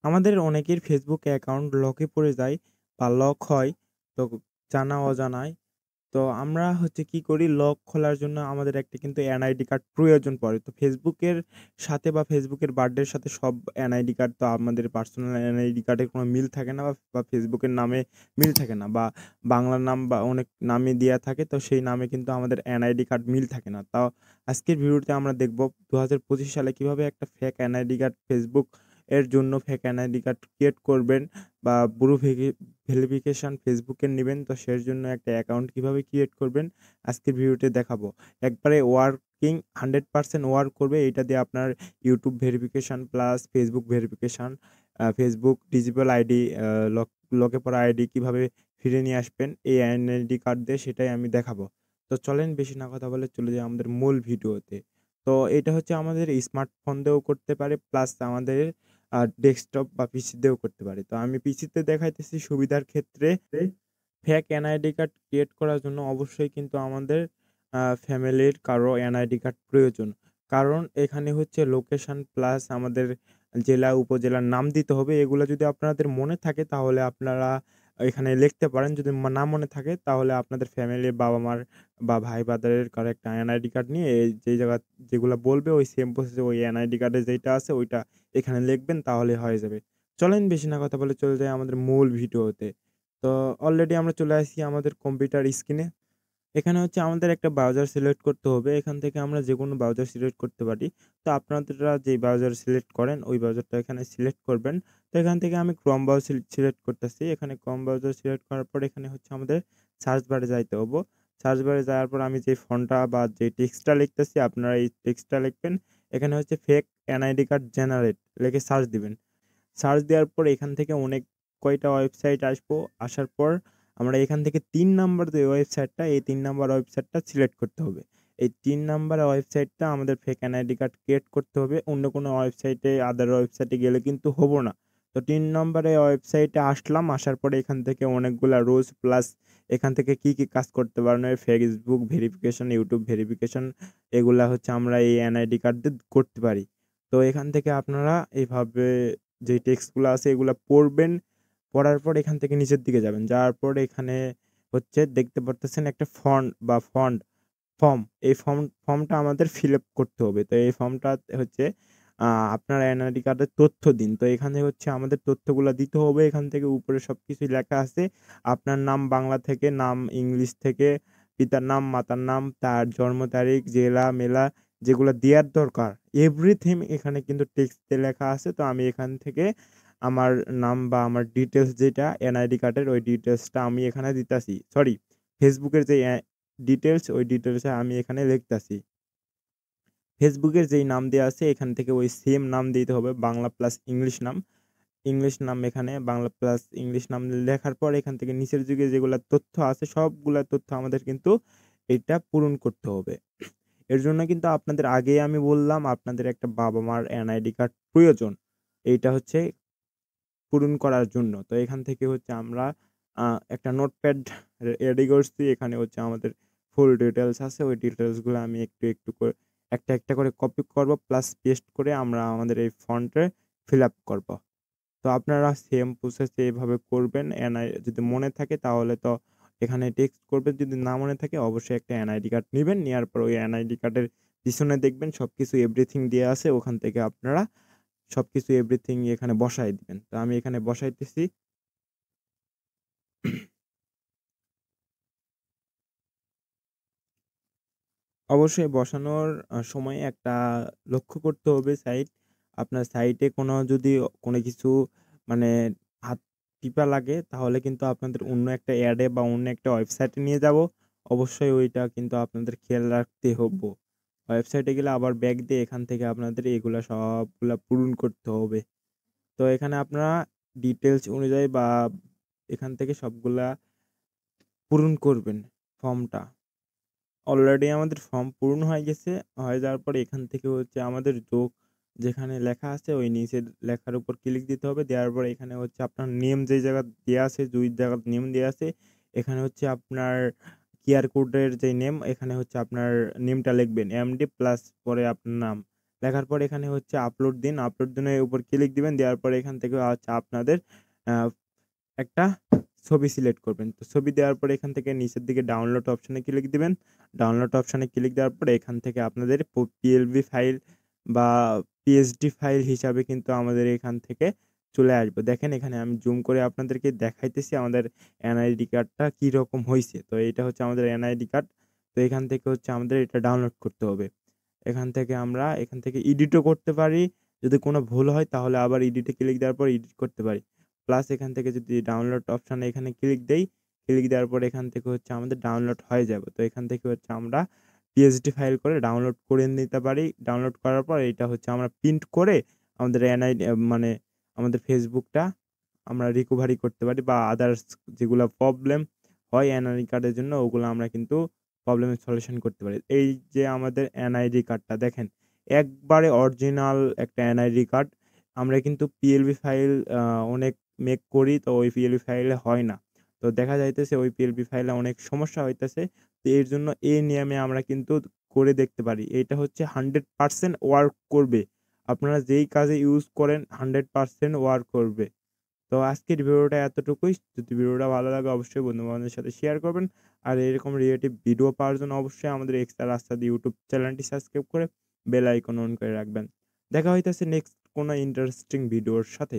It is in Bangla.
আমাদের অনেকের ফেসবুক অ্যাকাউন্ট লকে পড়ে যায় বা লক হয়, তো জানা অজানায়। তো আমরা হচ্ছে কি করি, লক খোলার জন্য আমাদের একটা কিন্তু এনআইডি কার্ড প্রয়োজন পড়ে। তো ফেসবুকের সাথে বা ফেসবুকের বার্থডের সাথে সব এনআইডি কার্ড তো আমাদের পার্সোনাল এনআইডি কার্ডের কোনো মিল থাকে না, বা ফেসবুকের নামে মিল থাকে না, বা বাংলা নাম বা অনেক নামে দেয়া থাকে, তো সেই নামে কিন্তু আমাদের এনআইডি কার্ড মিল থাকে না। তাও আজকের ভিডিওতে আমরা দেখব 2025 সালে কিভাবে একটা ফেক এনআইডি কার্ড ফেসবুক এর জন্য ফেক এনআইডি কার্ড ক্রিয়েট করবেন, বা পুরো ভেরিফিকেশন ফেসবুকের নিবেন। তো সের জন্য একটা অ্যাকাউন্ট কিভাবে ক্রিয়েট করবেন আজকের ভিডিওতে দেখাবো। একবারে ওয়ার্কিং 100% ওয়ার্ক করবে। এটা দিয়ে আপনার YouTube verification plus Facebook verification, Facebook digital ID, লকে পড়া আইডি কিভাবে ফিরে নিয়ে আসবেন এই এনআইডি কার্ড দিয়ে, সেটাই আমি দেখাবো। তো চলেন বেশি না কথা বলে চলে যাই আমাদের মূল ভিডিওতে। তো এটা হচ্ছে আমাদের স্মার্টফোন দিয়েও করতে পারে, প্লাস আমাদের ডেস্কটপ বা পিসি দিয়েও করতে পারে। তো আমি পিসিতে দেখাইতেছি সুবিধার ক্ষেত্রে। ফেক এনআইডি কার্ড ক্রিয়েট করার জন্য অবশ্যই কিন্তু আমাদের ফ্যামিলির কারো এনআইডি কার্ড প্রয়োজন। কারণ এখানে হচ্ছে লোকেশন প্লাস আমাদের জেলা, উপজেলার নাম দিতে হবে। এগুলো যদি আপনাদের মনে থাকে তাহলে আপনারা এখানে লিখতে পারেন। যদি না মনে থাকে তাহলে আপনাদের ফ্যামিলির বাবা-মার বা ভাই-ব্রাদারের কারো একটা এনআইডি কার্ড নিয়ে এই যেই জায়গা যেগুলা বলবে ওই সেম প্রসেসে ওই এনআইডি কার্ডে যেইটা আছে ওইটা এখানে লিখবেন, তাহলে হয়ে যাবে। চলেন বেশি না কথা বলে চলে যাই আমাদের মূল ভিডিওতে। তো অলরেডি আমরা চলে আসছি আমাদের কম্পিউটার স্ক্রিনে। এখানে হচ্ছে আমাদের একটা ব্রাউজার সিলেক্ট করতে হবে। এখান থেকে আমরা যেকোনো ব্রাউজার সিলেক্ট করতে পারি। তো আপনারা যে ব্রাউজার সিলেক্ট করেন ওই ব্রাউজারটা এখানে সিলেক্ট করবেন। তো এখান থেকে আমি ক্রোম ব্রাউজার সিলেক্ট করতেছি। এখানে ক্রোম ব্রাউজার সিলেক্ট করার পর এখানে হচ্ছে আমাদের সার্চ বারে যাইতে হবে। সার্চ বারে যাওয়ার পর আমি যে ফন্টটা বা যে টেক্সটটা লিখতেছি আপনারা এই টেক্সটটা লিখবেন। এখানে হচ্ছে ফেক এনআইডি কার্ড জেনারেট লিখে সার্চ দিবেন। সার্চ দেওয়ার পর এখান থেকে অনেক কয়টা ওয়েবসাইট আসবো। আসার পর আমরা এখান থেকে ৩ নাম্বার যে ওয়েবসাইটটা, এই ৩ নাম্বার ওয়েবসাইটটা সিলেক্ট করতে হবে। এই ৩ নাম্বার ওয়েবসাইটটা আমাদের ফেক এনআইডি কার্ড ক্রিয়েট করতে হবে। অন্য কোনো ওয়েবসাইটে আদার ওয়েবসাইটে গেলে কিন্তু হবো না। তো ৩ নম্বরে ওয়েবসাইটে আসলাম। আসার পরে এখান থেকে অনেকগুলা রুলস প্লাস এখান থেকে কি কাজ করতে পারেন, ফেসবুক ভেরিফিকেশন, ইউটিউব ভেরিফিকেশন, এগুলা হচ্ছে আমরা এই এনআইডি কার্ড দিয়ে করতে পারি। তো এখান থেকে আপনারা এভাবে যে টেক্সটগুলো আছে এগুলা পড়বেন। পড়ার পর এখান থেকে নিচের দিকে যাবেন। যাওয়ার পর এখানে হচ্ছে দেখতে পারতেছেন একটা ফর্ম। এই ফর্মটা আমাদের ফিল আপ করতে হবে। তো এই ফর্মটা হচ্ছে আপনার এনআইডি কার্ডের তথ্য দিন। তো এখানে হচ্ছে আমাদের তথ্যগুলা দিতে হবে। এখান থেকে উপরে সবকিছুই লেখা আছে। আপনার নাম বাংলা থেকে, নাম ইংলিশ থেকে, পিতার নাম, মাতার নাম, তার জন্ম তারিখ, জেলা, মেলা যেগুলা দেয়ার দরকার এভরিথিং এখানে কিন্তু টেক্সটে লেখা আছে। তো আমি এখান থেকে আমার নাম বা আমার ডিটেইলস যেটা এনআইডি কার্ডের ওই ডিটেইলসটা আমি এখানে দিতাছি। সরি, ফেসবুকের যে ডিটেইলস ওই ডিটেইলসে আমি এখানে লিখতাছি। ফেসবুকের যেই নাম দেয়া আছে এখান থেকে ওই সেম নাম দিতে হবে, বাংলা প্লাস ইংলিশ নাম। ইংলিশ নাম এখানে বাংলা প্লাস ইংলিশ নাম লেখার পর এখান থেকে নিচের দিকে যেগুলা তথ্য আছে সবগুলা তথ্য আমাদের কিন্তু এটা পূরণ করতে হবে। এর জন্য কিন্তু আপনাদের আগেই আমি বললাম আপনাদের একটা বাবা-মার এনআইডি কার্ড প্রয়োজন। এইটা হচ্ছে পূরণ করার জন্য। তো এখান থেকে হচ্ছে আমরা আ একটা নোটপ্যাড রেডি করছি। এখানে হচ্ছে আমাদের ফুল ডিটেইলস আছে। ওই ডিটেইলসগুলো আমি একটু করে একটা করে কপি করব প্লাস পেস্ট করে আমরা আমাদের এই ফন্টে ফিল আপ করব। তো আপনারা সেম প্রসেসে এভাবে করবেন। যদি মনে থাকে তাহলে তো এখানে টেক্সট করবেন। যদি না মনে থাকে অবশ্যই একটা এনআইডি কার্ড নিবেন। নেয়ার পর ওই এনআইডি কার্ডের পিছনে দেখবেন সবকিছু এভরিথিং দেয়া আছে। ওখান থেকে আপনারা সবকিছু এভরিথিং এখানে বসায় দিবেন। তো আমি এখানে বসাইতেছি। অবশ্যই বসানোর সময় একটা লক্ষ্য করতে হবে আপনার সাইটে যদি কোনো কিছু মানে হাত টিপা লাগে তাহলে কিন্তু আপনাদের অন্য একটা অ্যাডে বা অন্য একটা ওয়েবসাইটে নিয়ে যাব। অবশ্যই ওইটা কিন্তু আপনাদের খেয়াল রাখতে হবে। ওয়েবসাইটে গেলে আবার ব্যাক দিয়ে এখান থেকে আপনাদের এগুলা সবগুলা পূরণ করতে হবে। তো এখানে আপনারা ডিটেইলস অনুযায়ী বা এখান থেকে সবগুলা পূরণ করবেন ফর্মটা। অলরেডি আমাদের ফর্ম পূরণ হয়ে গেছে। হয়ে যাওয়ার পরে এখান থেকে হচ্ছে আমাদের যেখানে লেখা আছে ওই নিচের লেখার উপর ক্লিক দিতে হবে। দেওয়ার পরে এখানে হচ্ছে আপনার নেম যেই জায়গায় দেয়া আছে, ২ জায়গায় নেম দেয়া আছে। এখানে হচ্ছে আপনার কিউআর কোডের যে নেম এখানে হচ্ছে আপনার নেমটা লিখবেন। এমডি প্লাস পরে আপনার নাম। লেখার পর এখানে হচ্ছে আপলোড দিন, আপলোড দিনের উপর ক্লিক দিবেন, দেওয়ার পরে এখান থেকে হচ্ছে আপনাদের একটা ছবি সিলেক্ট করবেন। তো ছবি দেওয়ার পরে এখান থেকে নিচের দিকে ডাউনলোড অপশনে ক্লিক দিবেন। ডাউনলোড অপশনে ক্লিক দেওয়ার পরে এখান থেকে আপনাদের পিএলবি ফাইল বা পিএসডি ফাইল হিসাবে কিন্তু আমাদের এখান থেকে চলে আসবে। দেখেন এখানে আমি জুম করে আপনাদেরকে দেখাইতেছি আমাদের এনআইডি কার্ডটা কীরকম হইছে। তো এইটা হচ্ছে আমাদের এনআইডি কার্ড। তো এখান থেকে হচ্ছে আমাদের এটা ডাউনলোড করতে হবে। এখান থেকে এডিটও করতে পারি। যদি কোনো ভুল হয় তাহলে আবার এডিটে ক্লিক দেওয়ার পর এডিট করতে পারি। প্লাস এখান থেকে যদি ডাউনলোড অপশানে এখানে ক্লিক দেই, ক্লিক দেওয়ার পর এখান থেকে হচ্ছে আমাদের ডাউনলোড হয়ে যাবে। তো এখান থেকে হচ্ছে আমরা পিএসডি ফাইল করে ডাউনলোড করে নিতে পারি। ডাউনলোড করার পর এটা হচ্ছে আমরা প্রিন্ট করে আমাদের এনআইডি মানে আমাদের ফেসবুকটা আমরা রিকভারি করতে পারি বা আদার্স যেগুলা প্রবলেম হয় এনআইডি কার্ডের জন্য ওগুলো আমরা কিন্তু প্রবলেমের সলিউশন করতে পারি। এই যে আমাদের এনআইডি কার্ডটা দেখেন, একবারে অরিজিনাল একটা এনআইডি কার্ড। আমরা কিন্তু পিএলবি ফাইল অনেক মেক করি, তো ওই পিএলবি ফাইলে হয় না। তো দেখা যাইতেছে ওই পিএলবি ফাইলে অনেক সমস্যা হইতেছে। তো এর জন্য এই নিয়মে আমরা কিন্তু করে দেখতে পারি। এটা হচ্ছে 100% ওয়ার্ক করবে। আপনারা যেই কাজে ইউজ করেন 100% ওয়ার্ক করবে। তো আজকের ভিডিওটা এতটুকুই। যদি ভিডিওটা ভালো লাগে অবশ্যই বন্ধু-বান্ধবের সাথে শেয়ার করবেন। আর এরকম রিলেটিভ ভিডিও পাওয়ার জন্য অবশ্যই আমাদের এক্সট্রা রাস্তা দিয়ে ইউটিউব চ্যানেলটি সাবস্ক্রাইব করে বেল আইকন অন করে রাখবেন। দেখা হইতেছে নেক্সট কোনো ইন্টারেস্টিং ভিডিওর সাথে।